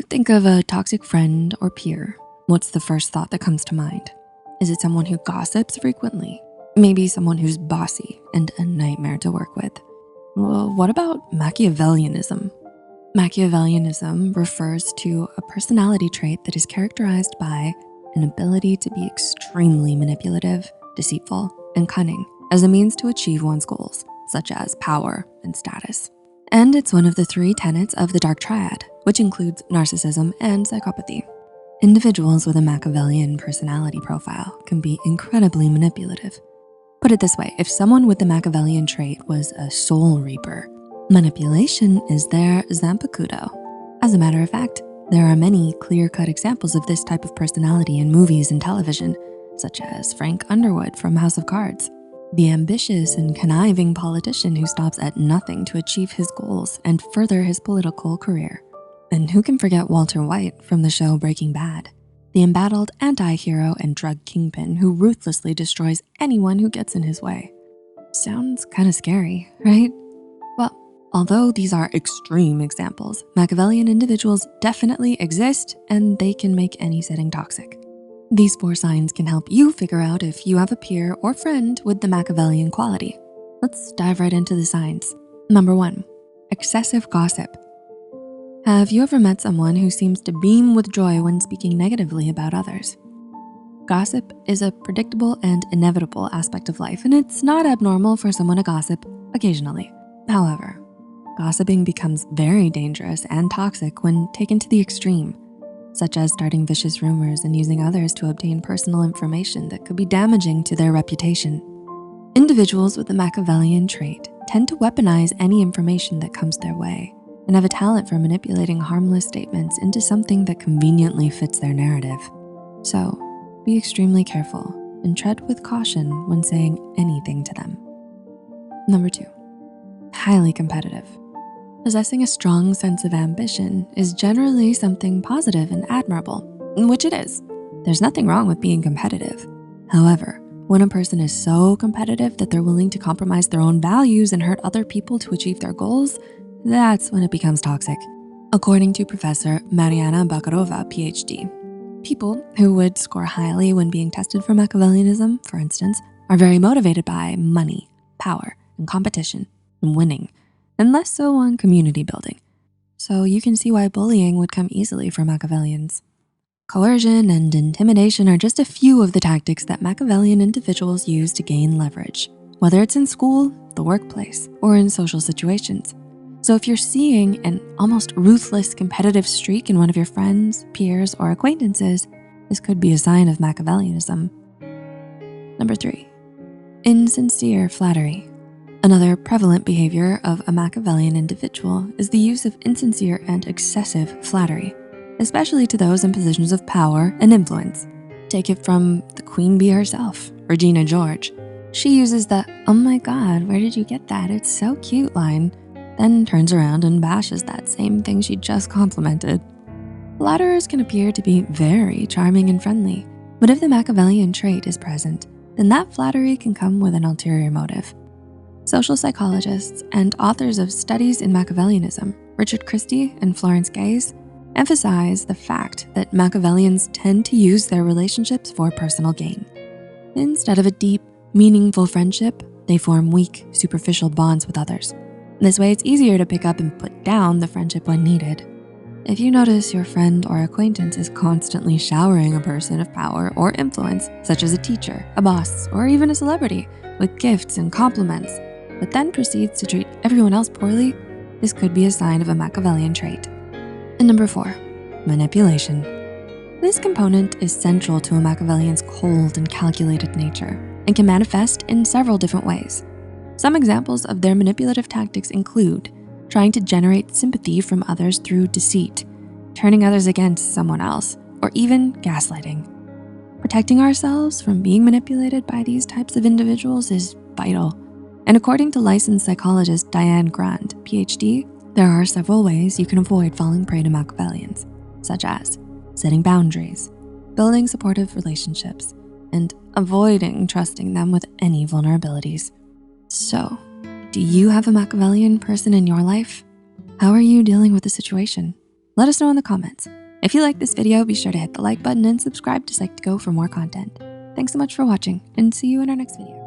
think of a toxic friend or peer, what's the first thought that comes to mind? Is it someone who gossips frequently? Maybe someone who's bossy and a nightmare to work with? Well, what about Machiavellianism? Machiavellianism refers to a personality trait that is characterized by an ability to be extremely manipulative, deceitful, and cunning as a means to achieve one's goals, such as power and status. And it's one of the 3 tenets of the Dark Triad, which includes narcissism and psychopathy. Individuals with a Machiavellian personality profile can be incredibly manipulative. Put it this way, if someone with the Machiavellian trait was a soul reaper, manipulation is their zanpakuto. As a matter of fact, there are many clear-cut examples of this type of personality in movies and television, such as Frank Underwood from House of Cards, the ambitious and conniving politician who stops at nothing to achieve his goals and further his political career. And who can forget Walter White from the show Breaking Bad, the embattled anti-hero and drug kingpin who ruthlessly destroys anyone who gets in his way. Sounds kind of scary, right? Well, although these are extreme examples, Machiavellian individuals definitely exist and they can make any setting toxic. These 4 signs can help you figure out if you have a peer or friend with the Machiavellian quality. Let's dive right into the signs. Number 1, excessive gossip. Have you ever met someone who seems to beam with joy when speaking negatively about others? Gossip is a predictable and inevitable aspect of life, and it's not abnormal for someone to gossip occasionally. However, gossiping becomes very dangerous and toxic when taken to the extreme, such as starting vicious rumors and using others to obtain personal information that could be damaging to their reputation. Individuals with the Machiavellian trait tend to weaponize any information that comes their way and have a talent for manipulating harmless statements into something that conveniently fits their narrative. So be extremely careful and tread with caution when saying anything to them. Number 2, highly competitive. Possessing a strong sense of ambition is generally something positive and admirable, which it is. There's nothing wrong with being competitive. However, when a person is so competitive that they're willing to compromise their own values and hurt other people to achieve their goals, that's when it becomes toxic. According to Professor Mariana Bakarova, PhD, people who would score highly when being tested for Machiavellianism, for instance, are very motivated by money, power, and competition, and winning, and less so on community building. So you can see why bullying would come easily for Machiavellians. Coercion and intimidation are just a few of the tactics that Machiavellian individuals use to gain leverage, whether it's in school, the workplace, or in social situations. So if you're seeing an almost ruthless competitive streak in one of your friends, peers, or acquaintances, this could be a sign of Machiavellianism. Number 3, insincere flattery. Another prevalent behavior of a Machiavellian individual is the use of insincere and excessive flattery, especially to those in positions of power and influence. Take it from the Queen Bee herself, Regina George. She uses the, "Oh my God, where did you get that? It's so cute" line, then turns around and bashes that same thing she just complimented. Flatterers can appear to be very charming and friendly, but if the Machiavellian trait is present, then that flattery can come with an ulterior motive. Social psychologists and authors of studies in Machiavellianism, Richard Christie and Florence Gaze, emphasize the fact that Machiavellians tend to use their relationships for personal gain. Instead of a deep, meaningful friendship, they form weak, superficial bonds with others. This way, it's easier to pick up and put down the friendship when needed. If you notice your friend or acquaintance is constantly showering a person of power or influence, such as a teacher, a boss, or even a celebrity, with gifts and compliments, but then proceeds to treat everyone else poorly, this could be a sign of a Machiavellian trait. And number 4, manipulation. This component is central to a Machiavellian's cold and calculated nature and can manifest in several different ways. Some examples of their manipulative tactics include trying to generate sympathy from others through deceit, turning others against someone else, or even gaslighting. Protecting ourselves from being manipulated by these types of individuals is vital. And according to licensed psychologist Diane Grant, PhD, there are several ways you can avoid falling prey to Machiavellians, such as setting boundaries, building supportive relationships, and avoiding trusting them with any vulnerabilities. So, do you have a Machiavellian person in your life? How are you dealing with the situation? Let us know in the comments. If you like this video, be sure to hit the like button and subscribe to Psych2Go for more content. Thanks so much for watching, and see you in our next video.